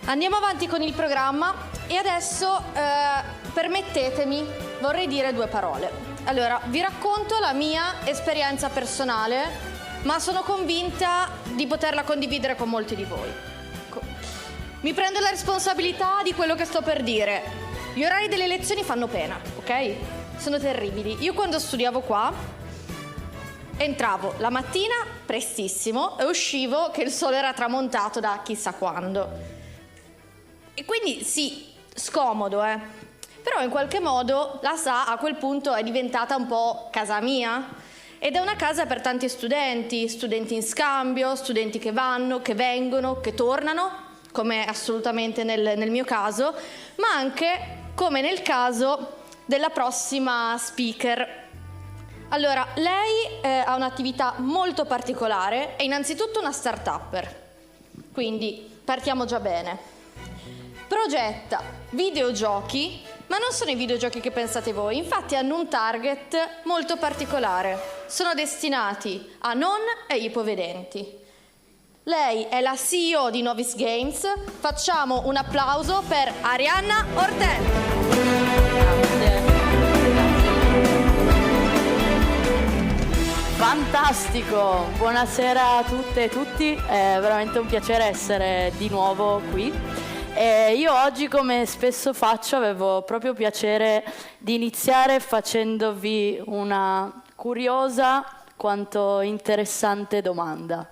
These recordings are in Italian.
Andiamo avanti con il programma e adesso permettetemi, vorrei dire due parole. Allora, vi racconto la mia esperienza personale, ma sono convinta di poterla condividere con molti di voi. Mi prendo la responsabilità di quello che sto per dire. Gli orari delle lezioni fanno pena, ok? Sono terribili. Io quando studiavo qua entravo la mattina prestissimo e uscivo che il sole era tramontato da chissà quando. E quindi sì, scomodo, però in qualche modo la SA a quel punto è diventata un po' casa mia ed è una casa per tanti studenti in scambio, studenti che vanno, che vengono, che tornano, come assolutamente nel mio caso, ma anche come nel caso della prossima speaker. Allora, lei ha un'attività molto particolare, è innanzitutto una start-upper, quindi partiamo già bene. Progetta videogiochi, ma non sono i videogiochi che pensate voi, infatti hanno un target molto particolare, sono destinati a non e ipovedenti. Lei è la CEO di Novice Games, facciamo un applauso per Arianna Ortel. Grazie. Fantastico, buonasera a tutte e tutti, è veramente un piacere essere di nuovo qui. Io oggi, come spesso faccio, avevo proprio piacere di iniziare facendovi una curiosa quanto interessante domanda.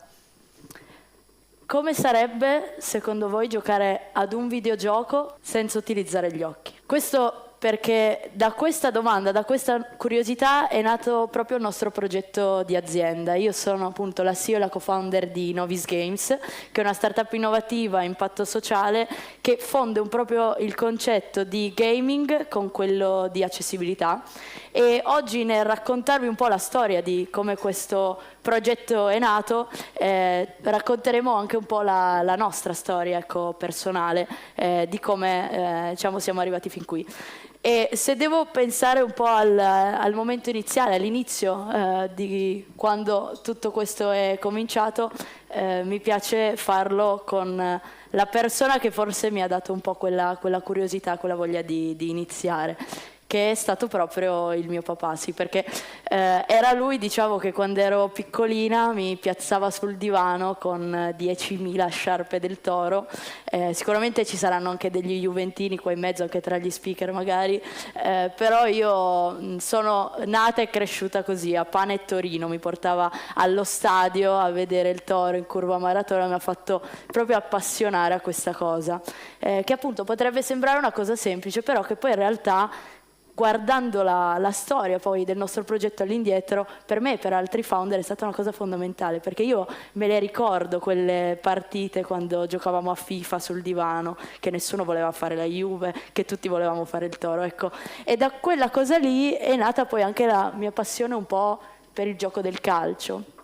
Come sarebbe, secondo voi, giocare ad un videogioco senza utilizzare gli occhi? Questo perché da questa domanda, da questa curiosità è nato proprio il nostro progetto di azienda. Io sono appunto la CEO e la co-founder di Novice Games, che è una startup innovativa a impatto sociale che fonde proprio il concetto di gaming con quello di accessibilità. E oggi, nel raccontarvi un po' la storia di come questo progetto è nato, racconteremo anche un po' la nostra storia, ecco, personale, di come siamo arrivati fin qui. E se devo pensare un po' al momento iniziale, all'inizio di quando tutto questo è cominciato, mi piace farlo con la persona che forse mi ha dato un po' quella curiosità, quella voglia di iniziare, che è stato proprio il mio papà, sì, perché era lui, diciamo, che quando ero piccolina mi piazzava sul divano con 10.000 sciarpe del Toro. Sicuramente ci saranno anche degli juventini qua in mezzo, anche tra gli speaker magari, però io sono nata e cresciuta così, a Pane e Torino, mi portava allo stadio a vedere il Toro in curva maratona, mi ha fatto proprio appassionare a questa cosa, che appunto potrebbe sembrare una cosa semplice, però che poi in realtà, guardando la storia poi del nostro progetto all'indietro, per me e per altri founder è stata una cosa fondamentale, perché io me le ricordo quelle partite quando giocavamo a FIFA sul divano, che nessuno voleva fare la Juve, che tutti volevamo fare il Toro, ecco. E da quella cosa lì è nata poi anche la mia passione un po' per il gioco del calcio.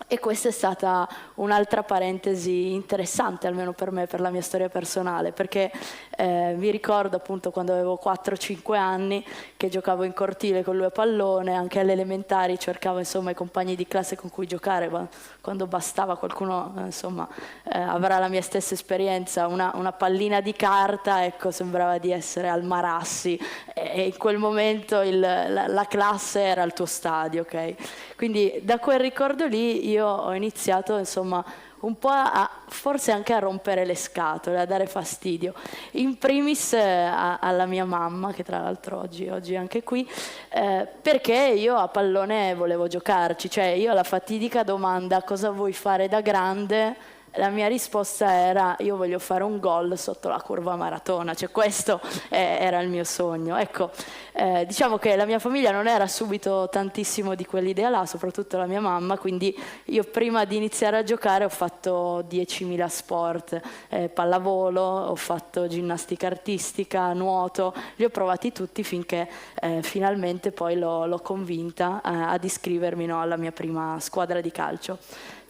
E questa è stata un'altra parentesi interessante, almeno per me, per la mia storia personale, perché mi ricordo appunto quando avevo 4-5 anni che giocavo in cortile con lui a pallone, anche alle elementari cercavo insomma i compagni di classe con cui giocare, quando bastava qualcuno insomma avrà la mia stessa esperienza, una pallina di carta, ecco, sembrava di essere al Marassi, e in quel momento la classe era il tuo stadio, ok? Quindi da quel ricordo lì io ho iniziato insomma un po' forse anche a rompere le scatole, a dare fastidio. In primis alla mia mamma, che tra l'altro oggi è anche qui, perché io a pallone volevo giocarci, cioè io alla fatidica domanda cosa vuoi fare da grande, la mia risposta era io voglio fare un gol sotto la curva maratona, cioè questo era il mio sogno. Ecco, diciamo che la mia famiglia non era subito tantissimo di quell'idea là, soprattutto la mia mamma, quindi io prima di iniziare a giocare ho fatto 10.000 sport, pallavolo, ho fatto ginnastica artistica, nuoto, li ho provati tutti finché finalmente poi l'ho convinta ad iscrivermi, no, alla mia prima squadra di calcio.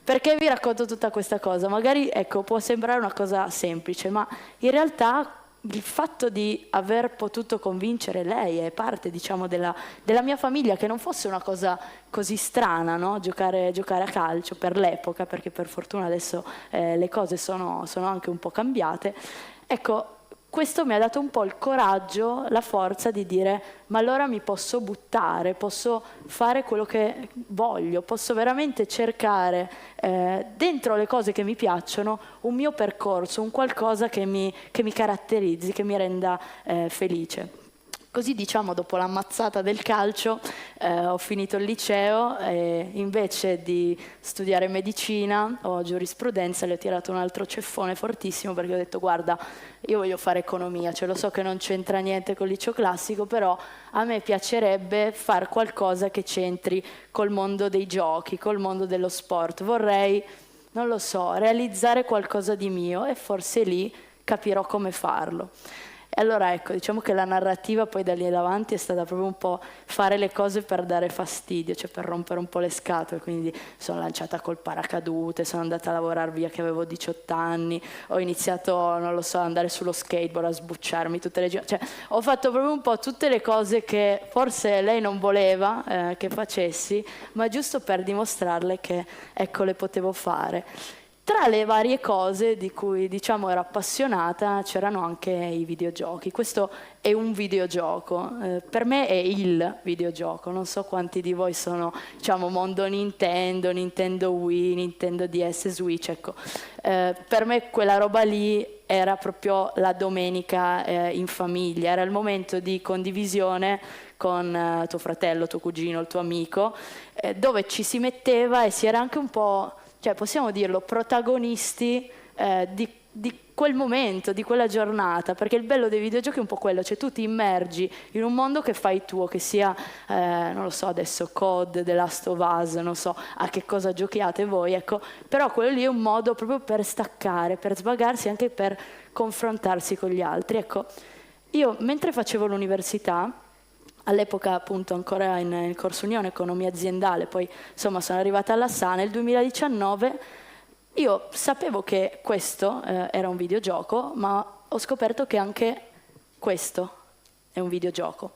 Perché vi racconto tutta questa cosa? Magari, ecco, può sembrare una cosa semplice, ma in realtà il fatto di aver potuto convincere lei è parte, diciamo, della mia famiglia, che non fosse una cosa così strana, no? Giocare a calcio per l'epoca, perché per fortuna adesso le cose sono anche un po' cambiate. Ecco, questo mi ha dato un po' il coraggio, la forza di dire: ma allora mi posso buttare, posso fare quello che voglio, posso veramente cercare dentro le cose che mi piacciono un mio percorso, un qualcosa che mi caratterizzi, che mi renda felice. Così, diciamo, dopo l'ammazzata del calcio ho finito il liceo e invece di studiare medicina o giurisprudenza le ho tirato un altro ceffone fortissimo, perché ho detto: guarda, io voglio fare economia, cioè lo so che non c'entra niente col liceo classico, però a me piacerebbe fare qualcosa che c'entri col mondo dei giochi, col mondo dello sport. Vorrei, non lo so, realizzare qualcosa di mio e forse lì capirò come farlo. E allora ecco, diciamo che la narrativa poi da lì davanti è stata proprio un po' fare le cose per dare fastidio, cioè per rompere un po' le scatole. Quindi sono lanciata col paracadute, sono andata a lavorare via che avevo 18 anni, ho iniziato, non lo so, ad andare sullo skateboard, a sbucciarmi tutte le cioè ho fatto proprio un po' tutte le cose che forse lei non voleva che facessi, ma giusto per dimostrarle che, ecco, le potevo fare. Tra le varie cose di cui, diciamo, ero appassionata c'erano anche i videogiochi. Questo è un videogioco, per me è il videogioco. Non so quanti di voi sono, diciamo, mondo Nintendo, Nintendo Wii, Nintendo DS, Switch, ecco. Per me quella roba lì era proprio la domenica in famiglia, era il momento di condivisione con tuo fratello, tuo cugino, il tuo amico, dove ci si metteva e si era anche un po', cioè possiamo dirlo, protagonisti di quel momento, di quella giornata, perché il bello dei videogiochi è un po' quello, cioè tu ti immergi in un mondo che fai tuo, che sia, non lo so, adesso COD, The Last of Us, non so a che cosa giochiate voi, ecco, però quello lì è un modo proprio per staccare, per svagarsi, anche per confrontarsi con gli altri. Ecco, io mentre facevo l'università, all'epoca appunto ancora in corso Unione Economia Aziendale, poi insomma sono arrivata alla SA, nel 2019 io sapevo che questo era un videogioco, ma ho scoperto che anche questo è un videogioco.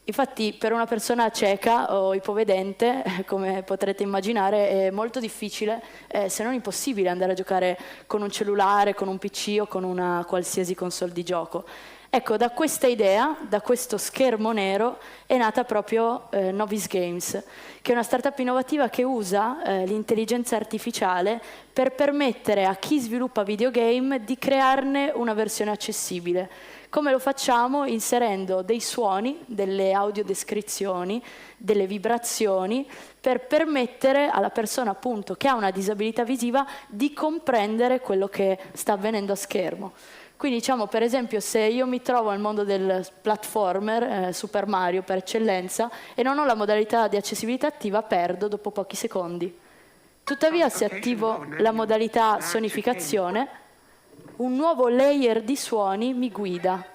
Infatti per una persona cieca o ipovedente, come potrete immaginare, è molto difficile, se non impossibile, andare a giocare con un cellulare, con un PC o con una qualsiasi console di gioco. Ecco, da questa idea, da questo schermo nero, è nata proprio Novice Games, che è una startup innovativa che usa l'intelligenza artificiale per permettere a chi sviluppa videogame di crearne una versione accessibile. Come lo facciamo? Inserendo dei suoni, delle audiodescrizioni, delle vibrazioni, per permettere alla persona appunto che ha una disabilità visiva di comprendere quello che sta avvenendo a schermo. Quindi diciamo, per esempio, se io mi trovo nel mondo del platformer, Super Mario per eccellenza, e non ho la modalità di accessibilità attiva, perdo dopo pochi secondi. Tuttavia, se attivo la modalità sonificazione, un nuovo layer di suoni mi guida.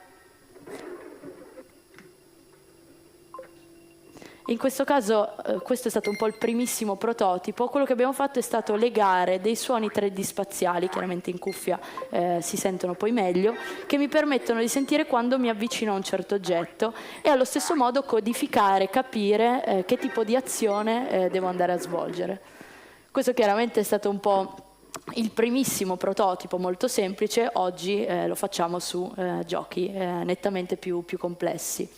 In questo caso, questo è stato un po' il primissimo prototipo. Quello che abbiamo fatto è stato legare dei suoni 3D spaziali, chiaramente in cuffia si sentono poi meglio, che mi permettono di sentire quando mi avvicino a un certo oggetto e allo stesso modo codificare, capire che tipo di azione devo andare a svolgere. Questo chiaramente è stato un po' il primissimo prototipo, molto semplice. Oggi lo facciamo su giochi nettamente più complessi.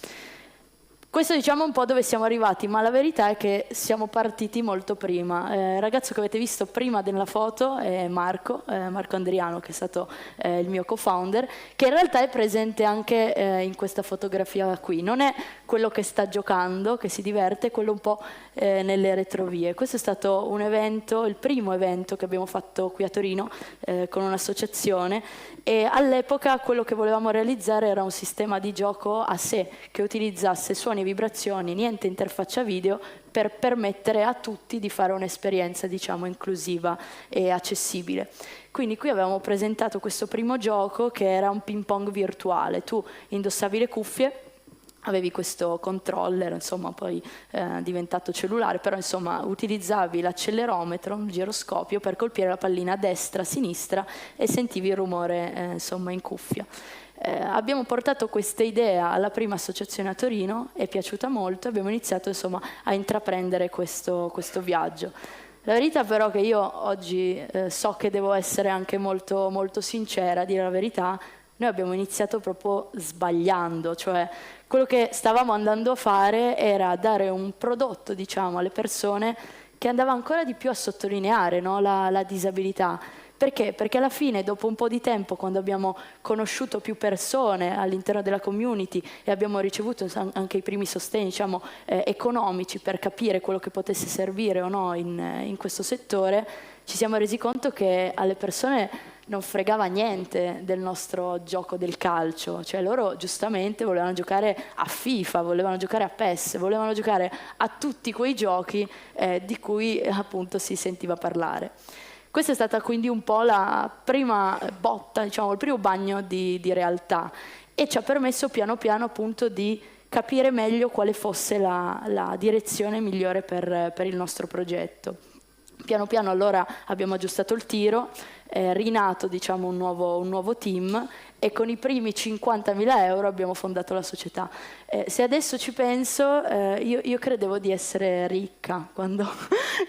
Questo diciamo un po' dove siamo arrivati, ma la verità è che siamo partiti molto prima. Il ragazzo che avete visto prima della foto è Marco Andriano, che è stato il mio co-founder, che in realtà è presente anche in questa fotografia qui. Non è quello che sta giocando, che si diverte, è quello un po' nelle retrovie. Questo è stato un evento, il primo evento che abbiamo fatto qui a Torino con un'associazione, e all'epoca quello che volevamo realizzare era un sistema di gioco a sé che utilizzasse suoni e vibrazioni, niente interfaccia video, per permettere a tutti di fare un'esperienza, diciamo, inclusiva e accessibile. Quindi qui avevamo presentato questo primo gioco che era un ping pong virtuale. Tu indossavi le cuffie, avevi questo controller, insomma poi diventato cellulare, però insomma utilizzavi l'accelerometro, il giroscopio per colpire la pallina a destra, a sinistra e sentivi il rumore insomma in cuffia. Abbiamo portato questa idea alla prima associazione a Torino, è piaciuta molto, abbiamo iniziato insomma a intraprendere questo viaggio. La verità però è che io oggi so che devo essere anche molto, molto sincera, a dire la verità. Noi abbiamo iniziato proprio sbagliando, cioè quello che stavamo andando a fare era dare un prodotto, diciamo, alle persone che andava ancora di più a sottolineare, no, la disabilità. Perché? Perché alla fine, dopo un po' di tempo, quando abbiamo conosciuto più persone all'interno della community e abbiamo ricevuto anche i primi sostegni, diciamo, economici per capire quello che potesse servire o no in questo settore, ci siamo resi conto che alle persone non fregava niente del nostro gioco del calcio, cioè loro giustamente volevano giocare a FIFA, volevano giocare a PES, volevano giocare a tutti quei giochi di cui appunto si sentiva parlare. Questa è stata quindi un po' la prima botta, diciamo, il primo bagno di realtà, e ci ha permesso piano piano appunto di capire meglio quale fosse la direzione migliore per il nostro progetto. Piano piano allora abbiamo aggiustato il tiro, rinato diciamo un nuovo team, e con i primi 50.000 euro abbiamo fondato la società. Se adesso ci penso, io credevo di essere ricca quando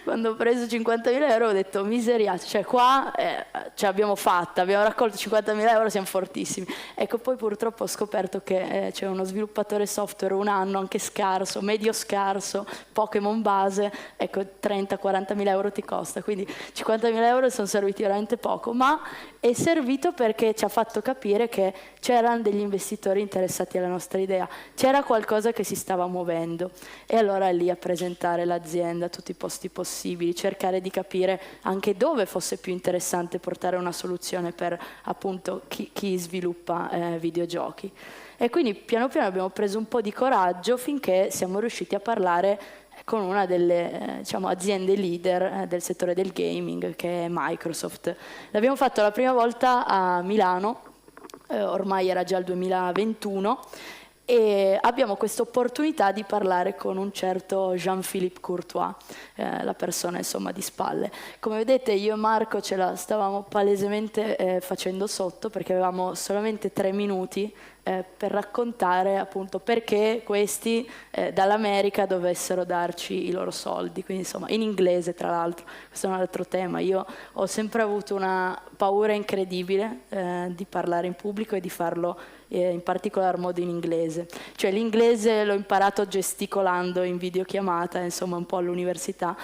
ho preso 50.000 euro, ho detto miseriato, cioè qua ce l'abbiamo fatta, abbiamo raccolto 50.000 euro, siamo fortissimi. Ecco, poi purtroppo ho scoperto che c'è uno sviluppatore software, un anno anche scarso, medio scarso, Pokémon base, ecco 30-40.000 euro ti costa, quindi 50.000 euro sono serviti veramente poco, ma è servito perché ci ha fatto capire che c'erano degli investitori interessati alla nostra idea, c'era qualcosa che si stava muovendo, e allora è lì a presentare l'azienda a tutti i posti possibili, cercare di capire anche dove fosse più interessante portare una soluzione per appunto chi sviluppa videogiochi. E quindi piano piano abbiamo preso un po' di coraggio finché siamo riusciti a parlare con una delle diciamo, aziende leader del settore del gaming, che è Microsoft. L'abbiamo fatto la prima volta a Milano, ormai era già il 2021, e abbiamo questa opportunità di parlare con un certo Jean-Philippe Courtois, la persona insomma di spalle. Come vedete io e Marco ce la stavamo palesemente facendo sotto, perché avevamo solamente 3 minuti per raccontare appunto perché questi dall'America dovessero darci i loro soldi, quindi insomma in inglese tra l'altro, questo è un altro tema. Io ho sempre avuto una paura incredibile di parlare in pubblico e di farlo in particolar modo in inglese, cioè l'inglese l'ho imparato gesticolando in videochiamata, insomma un po' all'università,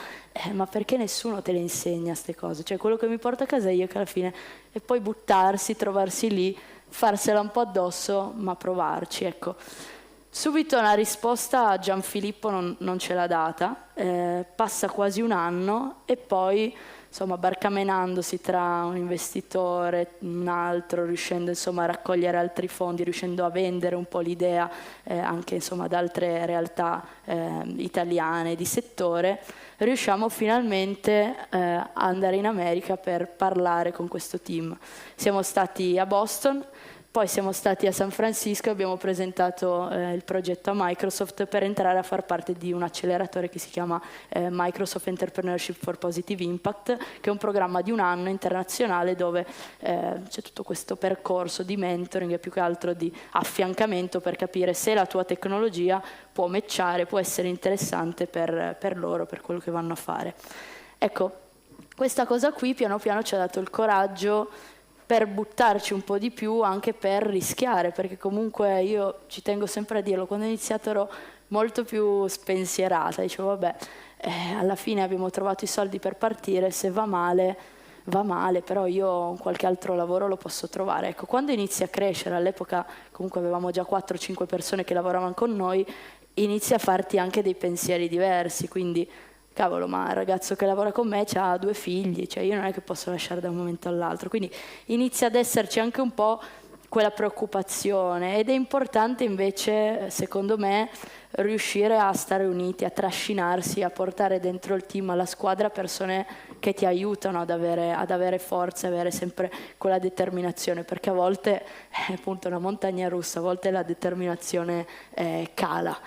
ma perché nessuno te le insegna queste cose, cioè quello che mi porta a casa io che alla fine è poi buttarsi, trovarsi lì, farsela un po' addosso, ma provarci, ecco. Subito una risposta a Gianfilippo non ce l'ha data, passa quasi un anno e poi insomma barcamenandosi tra un investitore, un altro, riuscendo insomma a raccogliere altri fondi, riuscendo a vendere un po' l'idea anche insomma ad altre realtà italiane di settore, riusciamo finalmente a andare in America per parlare con questo team. Siamo stati a Boston, poi siamo stati a San Francisco e abbiamo presentato il progetto a Microsoft per entrare a far parte di un acceleratore che si chiama Microsoft Entrepreneurship for Positive Impact, che è un programma di un anno internazionale dove c'è tutto questo percorso di mentoring e più che altro di affiancamento per capire se la tua tecnologia può matchare, può essere interessante per loro, per quello che vanno a fare. Ecco, questa cosa qui piano piano ci ha dato il coraggio per buttarci un po' di più, anche per rischiare, perché comunque io ci tengo sempre a dirlo, quando ho iniziato ero molto più spensierata, dicevo vabbè, alla fine abbiamo trovato i soldi per partire, se va male, però io qualche altro lavoro lo posso trovare. Ecco, quando inizi a crescere, all'epoca comunque avevamo già 4-5 persone che lavoravano con noi, inizi a farti anche dei pensieri diversi, quindi cavolo, ma il ragazzo che lavora con me ha 2 figli, cioè io non è che posso lasciare da un momento all'altro, quindi inizia ad esserci anche un po' quella preoccupazione, ed è importante invece, secondo me, riuscire a stare uniti, a trascinarsi, a portare dentro il team, alla squadra, persone che ti aiutano ad avere forza, avere sempre quella determinazione, perché a volte è appunto una montagna russa, a volte la determinazione cala.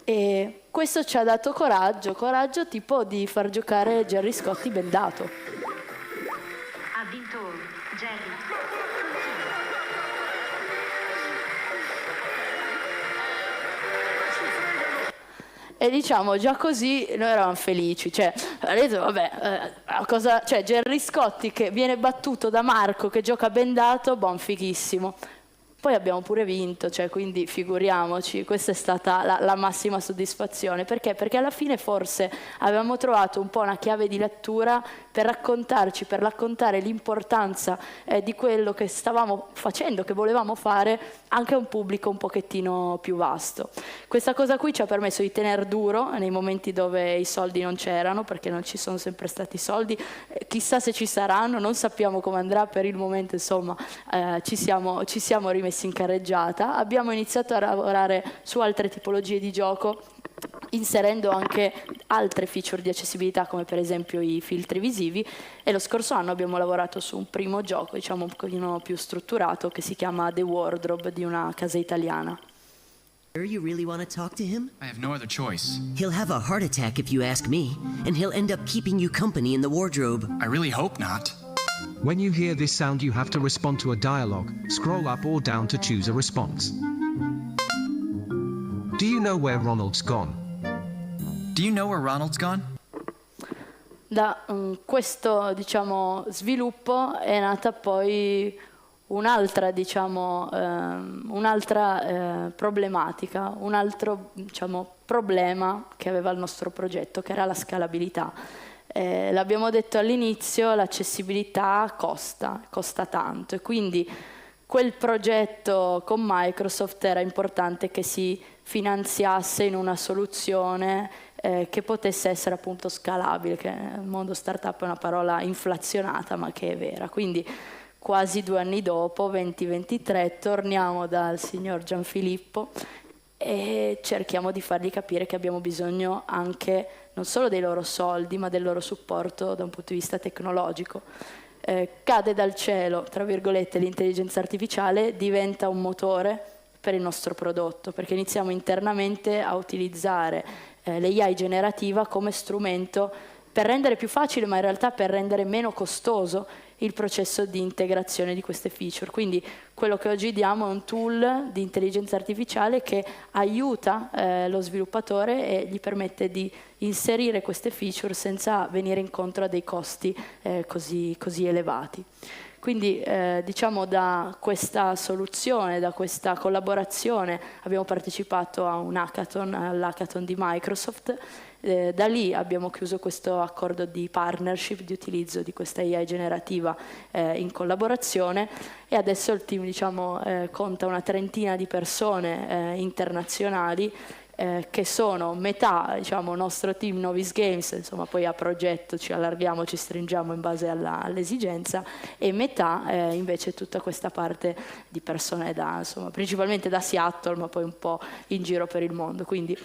E questo ci ha dato coraggio tipo di far giocare Gerry Scotti bendato. Ha vinto Gerry. E diciamo, già così noi eravamo felici, cioè, Gerry Scotti che viene battuto da Marco che gioca bendato, fighissimo. Poi abbiamo pure vinto, cioè, quindi figuriamoci, questa è stata la massima soddisfazione. Perché? Perché alla fine forse avevamo trovato un po' una chiave di lettura per raccontare l'importanza di quello che stavamo facendo, che volevamo fare, anche a un pubblico un pochettino più vasto. Questa cosa qui ci ha permesso di tenere duro nei momenti dove i soldi non c'erano, perché non ci sono sempre stati soldi, chissà se ci saranno, non sappiamo come andrà, per il momento insomma ci siamo rimessi in carreggiata. Abbiamo iniziato a lavorare su altre tipologie di gioco, inserendo anche altre feature di accessibilità, come per esempio i filtri visivi, e lo scorso anno abbiamo lavorato su un primo gioco, diciamo un pochino più strutturato, che si chiama The Wardrobe, di una casa italiana. You really want to talk to him? I have no other choice. He'll have a heart attack if you ask me, and he'll end up keeping you company in the wardrobe. I really hope not. When you hear this sound, you have to respond to a dialogue. Scroll up or down to choose a response. Do you know where Ronald's gone? Do you know where Ronald's gone? Da questo, diciamo, sviluppo è nata poi un'altra problematica, un altro, diciamo, problema che aveva il nostro progetto, che era la scalabilità. L'abbiamo detto all'inizio, l'accessibilità costa tanto, e quindi quel progetto con Microsoft era importante che si finanziasse in una soluzione che potesse essere appunto scalabile, che nel mondo startup è una parola inflazionata ma che è vera. Quindi quasi 2 anni dopo, 2023, torniamo dal signor Gianfilippo e cerchiamo di fargli capire che abbiamo bisogno anche non solo dei loro soldi, ma del loro supporto da un punto di vista tecnologico. Cade dal cielo, tra virgolette, l'intelligenza artificiale, diventa un motore per il nostro prodotto, perché iniziamo internamente a utilizzare l'AI generativa come strumento per rendere più facile, ma in realtà per rendere meno costoso il processo di integrazione di queste feature. Quindi quello che oggi diamo è un tool di intelligenza artificiale che aiuta lo sviluppatore e gli permette di inserire queste feature senza venire incontro a dei costi così elevati. Quindi diciamo, da questa soluzione, da questa collaborazione abbiamo partecipato a un hackathon, all'hackathon di Microsoft. Da lì abbiamo chiuso questo accordo di partnership, di utilizzo di questa AI generativa in collaborazione, e adesso il team, diciamo, conta una trentina di persone internazionali, che sono metà, diciamo, nostro team Novice Games, insomma poi a progetto ci allarghiamo, ci stringiamo in base all'esigenza, e metà invece tutta questa parte di persone insomma, principalmente da Seattle, ma poi un po' in giro per il mondo. Quindi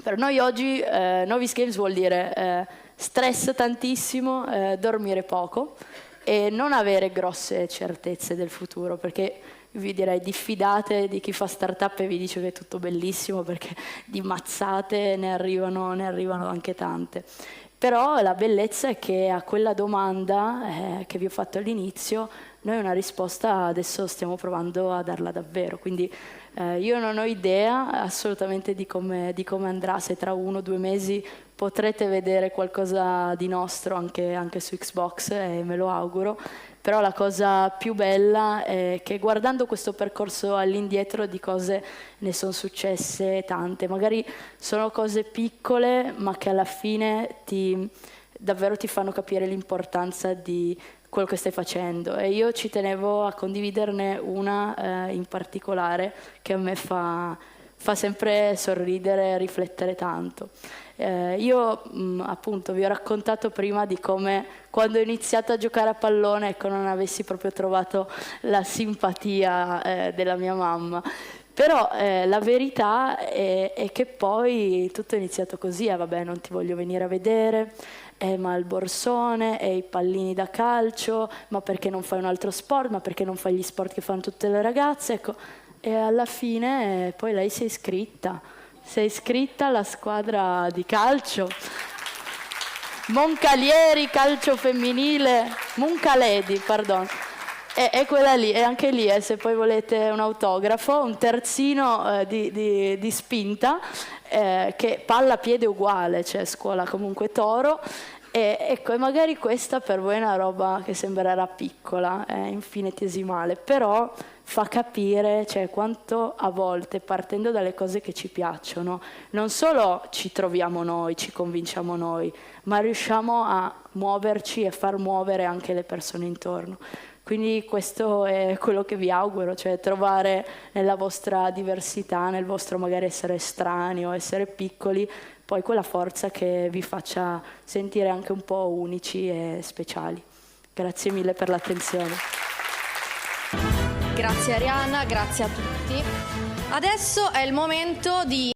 per noi oggi Novice Games vuol dire stress tantissimo, dormire poco e non avere grosse certezze del futuro, perché vi direi diffidate di chi fa startup e vi dice che è tutto bellissimo, perché di mazzate ne arrivano anche tante. Però la bellezza è che a quella domanda che vi ho fatto all'inizio noi una risposta adesso stiamo provando a darla davvero. Quindi io non ho idea assolutamente di come andrà, se tra 1 o 2 mesi potrete vedere qualcosa di nostro anche su Xbox, e me lo auguro. Però la cosa più bella è che guardando questo percorso all'indietro di cose ne sono successe tante, magari sono cose piccole ma che alla fine davvero ti fanno capire l'importanza di quello che stai facendo, e io ci tenevo a condividerne una in particolare che a me fa fa sempre sorridere, riflettere tanto. Io appunto vi ho raccontato prima di come quando ho iniziato a giocare a pallone, ecco, non avessi proprio trovato la simpatia della mia mamma. Però la verità è che poi tutto è iniziato così, vabbè, non ti voglio venire a vedere, ma il borsone, e i pallini da calcio, ma perché non fai un altro sport, ma perché non fai gli sport che fanno tutte le ragazze, ecco. E alla fine poi lei si è iscritta alla squadra di calcio. Moncalieri, calcio femminile, Moncaledi, pardon. È quella lì, e anche lì, se poi volete un autografo, un terzino di spinta, che palla piede uguale, cioè scuola comunque Toro. Ecco, e magari questa per voi è una roba che sembrerà piccola, infinitesimale, però fa capire, cioè, quanto a volte, partendo dalle cose che ci piacciono, non solo ci troviamo noi, ci convinciamo noi, ma riusciamo a muoverci e far muovere anche le persone intorno. Quindi questo è quello che vi auguro, cioè trovare nella vostra diversità, nel vostro magari essere strani o essere piccoli, poi quella forza che vi faccia sentire anche un po' unici e speciali. Grazie mille per l'attenzione. Grazie Arianna, grazie a tutti. Adesso è il momento di